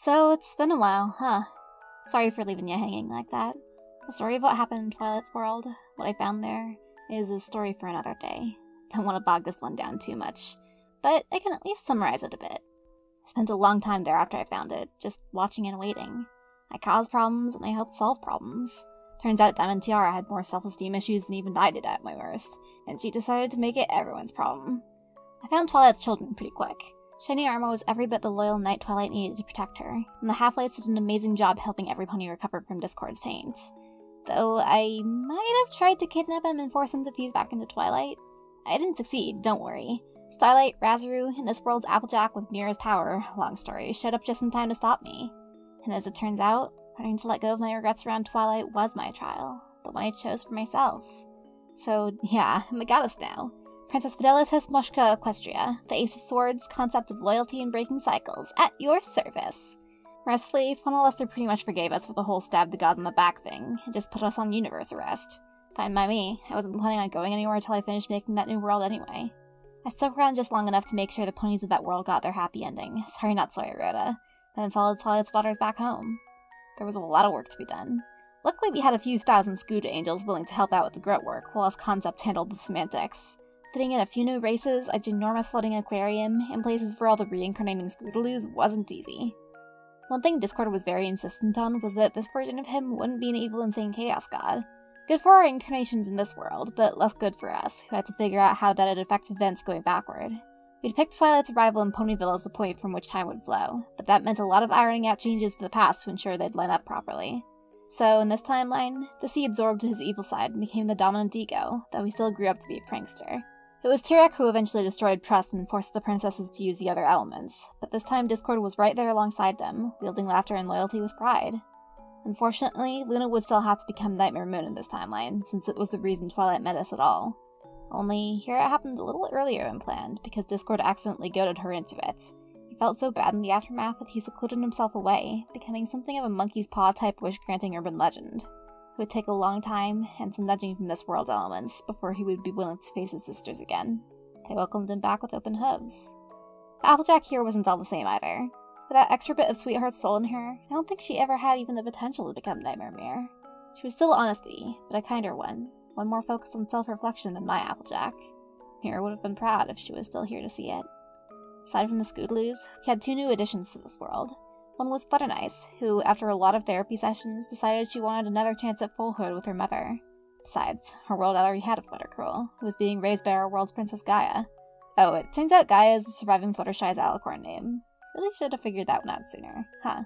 So, it's been a while, huh? Sorry for leaving you hanging like that. The story of what happened in Twilight's world, what I found there, is a story for another day. Don't want to bog this one down too much, but I can at least summarize it a bit. I spent a long time there after I found it, just watching and waiting. I caused problems, and I helped solve problems. Turns out Diamond Tiara had more self-esteem issues than even I did at my worst, and she decided to make it everyone's problem. I found Twilight's children pretty quick. Shiny Armor was every bit the loyal knight Twilight needed to protect her, and the Half-Lights did an amazing job helping every pony recover from Discord's taint. Though I might have tried to kidnap him and force him to fuse back into Twilight. I didn't succeed, don't worry. Starlight, Razaru, and this world's Applejack with Mira's power, long story, showed up just in time to stop me. And as it turns out, learning to let go of my regrets around Twilight was my trial, the one I chose for myself. So yeah, I'm a goddess now. Princess Fidelitas Moshka Equestria, the Ace of Swords, concept of loyalty and breaking cycles, at your service. Restfully, Funnel Luster pretty much forgave us for the whole stab the gods in the back thing, and just put us on universe arrest. Fine by me, I wasn't planning on going anywhere until I finished making that new world anyway. I stuck around just long enough to make sure the ponies of that world got their happy ending, sorry not sorry Rhoda, then followed Twilight's daughters back home. There was a lot of work to be done. Luckily we had a few thousand Scooter angels willing to help out with the grunt work, while us concept handled the semantics. Fitting in a few new races, a ginormous floating aquarium, and places for all the reincarnating Scootaloo's wasn't easy. One thing Discord was very insistent on was that this version of him wouldn't be an evil, insane chaos god. Good for our incarnations in this world, but less good for us, who had to figure out how that'd affect events going backward. We'd picked Twilight's arrival in Ponyville as the point from which time would flow, but that meant a lot of ironing out changes to the past to ensure they'd line up properly. So, in this timeline, Dissy absorbed his evil side and became the dominant ego, though he still grew up to be a prankster. It was Tirek who eventually destroyed trust and forced the princesses to use the other elements, but this time Discord was right there alongside them, wielding laughter and loyalty with pride. Unfortunately, Luna would still have to become Nightmare Moon in this timeline, since it was the reason Twilight met us at all. Only, here it happened a little earlier than planned, because Discord accidentally goaded her into it. He felt so bad in the aftermath that he secluded himself away, becoming something of a monkey's paw type wish-granting urban legend. It would take a long time, and some nudging from this world's elements, before he would be willing to face his sisters again. They welcomed him back with open hooves. The Applejack here wasn't all the same either. With that extra bit of sweetheart soul in her, I don't think she ever had even the potential to become Nightmare Mirror. She was still honesty, but a kinder one more focused on self-reflection than my Applejack. Mirror would have been proud if she was still here to see it. Aside from the Scoodaloos, we had two new additions to this world. One was Flutternice, who, after a lot of therapy sessions, decided she wanted another chance at foalhood with her mother. Besides, her world already had a Fluttercruel, who was being raised by our world's Princess Gaia. Oh, it turns out Gaia is the surviving Fluttershy's alicorn name. Really should have figured that one out sooner, huh?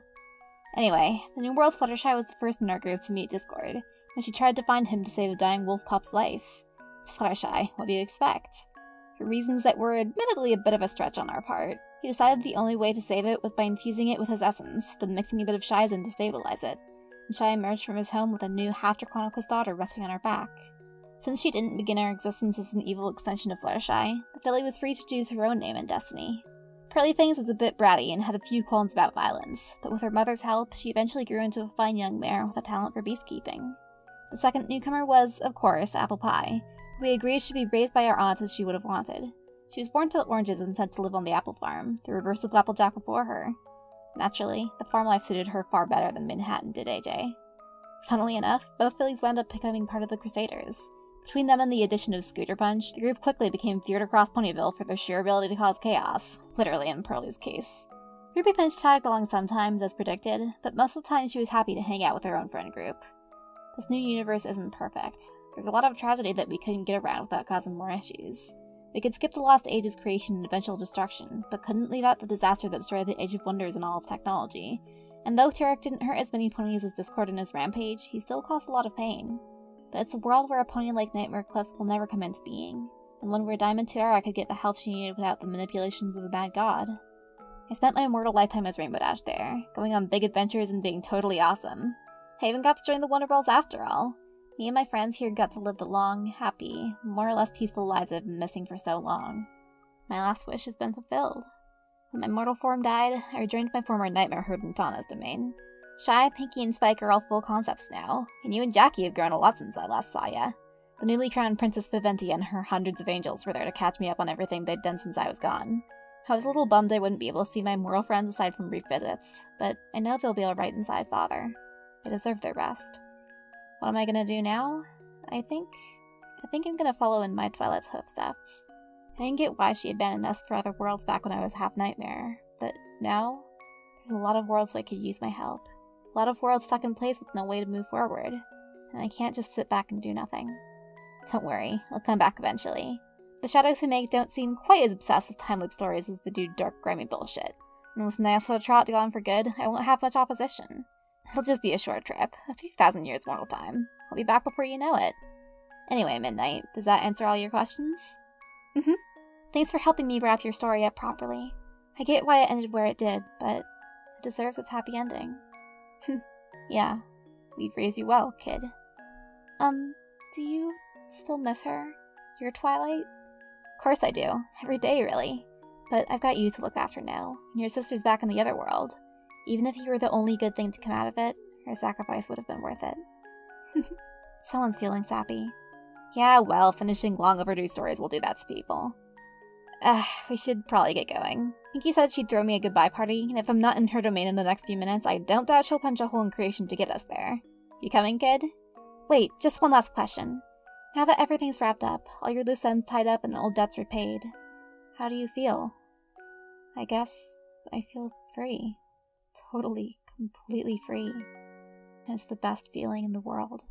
Anyway, the new world's Fluttershy was the first in our group to meet Discord, when she tried to find him to save a dying wolf pup's life. It's Fluttershy, what do you expect? For reasons that were admittedly a bit of a stretch on our part, he decided the only way to save it was by infusing it with his essence, then mixing a bit of Shy's in to stabilize it. And Shy emerged from his home with a new half-Draconicus daughter resting on her back. Since she didn't begin her existence as an evil extension of Fluttershy, the filly was free to choose her own name and destiny. Pearlyfangs was a bit bratty and had a few qualms about violence, but with her mother's help, she eventually grew into a fine young mare with a talent for beastkeeping. The second newcomer was, of course, Apple Pie. We agreed should be raised by our aunt as she would have wanted. She was born to oranges and sent to live on the apple farm, the reverse of Applejack before her. Naturally, the farm life suited her far better than Manhattan did AJ. Funnily enough, both fillies wound up becoming part of the Crusaders. Between them and the addition of Scooter Punch, the group quickly became feared across Ponyville for their sheer ability to cause chaos, literally in Pearly's case. Ruby Punch tagged along sometimes, as predicted, but most of the time she was happy to hang out with her own friend group. This new universe isn't perfect. There's a lot of tragedy that we couldn't get around without causing more issues. We could skip the Lost Age's creation and eventual destruction, but couldn't leave out the disaster that destroyed the Age of Wonders and all its technology. And though Tirek didn't hurt as many ponies as Discord in his rampage, he still caused a lot of pain. But it's a world where a pony like Nightmare Cliffs will never come into being, and one where Diamond Tiara could get the help she needed without the manipulations of a bad god. I spent my immortal lifetime as Rainbow Dash there, going on big adventures and being totally awesome. I even got to join the Wonder Girls after all. Me and my friends here got to live the long, happy, more or less peaceful lives I've been missing for so long. My last wish has been fulfilled. When my mortal form died, I rejoined my former nightmare herd in Tana's domain. Shy, Pinky, and Spike are all full concepts now, and you and Jackie have grown a lot since I last saw ya. The newly crowned Princess Viventia and her hundreds of angels were there to catch me up on everything they'd done since I was gone. I was a little bummed I wouldn't be able to see my mortal friends aside from brief visits, but I know they'll be alright inside Father. They deserve their best. What am I gonna do now? I think I'm gonna follow in my Twilight's footsteps. I didn't get why she abandoned us for other worlds back when I was half nightmare, but now, there's a lot of worlds that could use my help. A lot of worlds stuck in place with no way to move forward, and I can't just sit back and do nothing. Don't worry, I'll come back eventually. The shadows who make don't seem quite as obsessed with time loop stories as they do dark, grimy bullshit. And with Nyasha Trot gone for good, I won't have much opposition. It'll just be a short trip, a 3,000 years mortal time. I'll be back before you know it. Anyway, Midnight, does that answer all your questions? Mm-hmm. Thanks for helping me wrap your story up properly. I get why it ended where it did, but it deserves its happy ending. Yeah, we've raised you well, kid. Do you still miss her? Your Twilight? Of course I do. Every day, really. But I've got you to look after now, and your sister's back in the other world. Even if you were the only good thing to come out of it, her sacrifice would have been worth it. Someone's feeling sappy. Yeah, well, finishing long overdue stories will do that to people. We should probably get going. Pinky said she'd throw me a goodbye party, and if I'm not in her domain in the next few minutes, I don't doubt she'll punch a hole in creation to get us there. You coming, kid? Wait, just one last question. Now that everything's wrapped up, all your loose ends tied up and old debts repaid, how do you feel? I guess I feel free. Totally, completely free. And it's the best feeling in the world.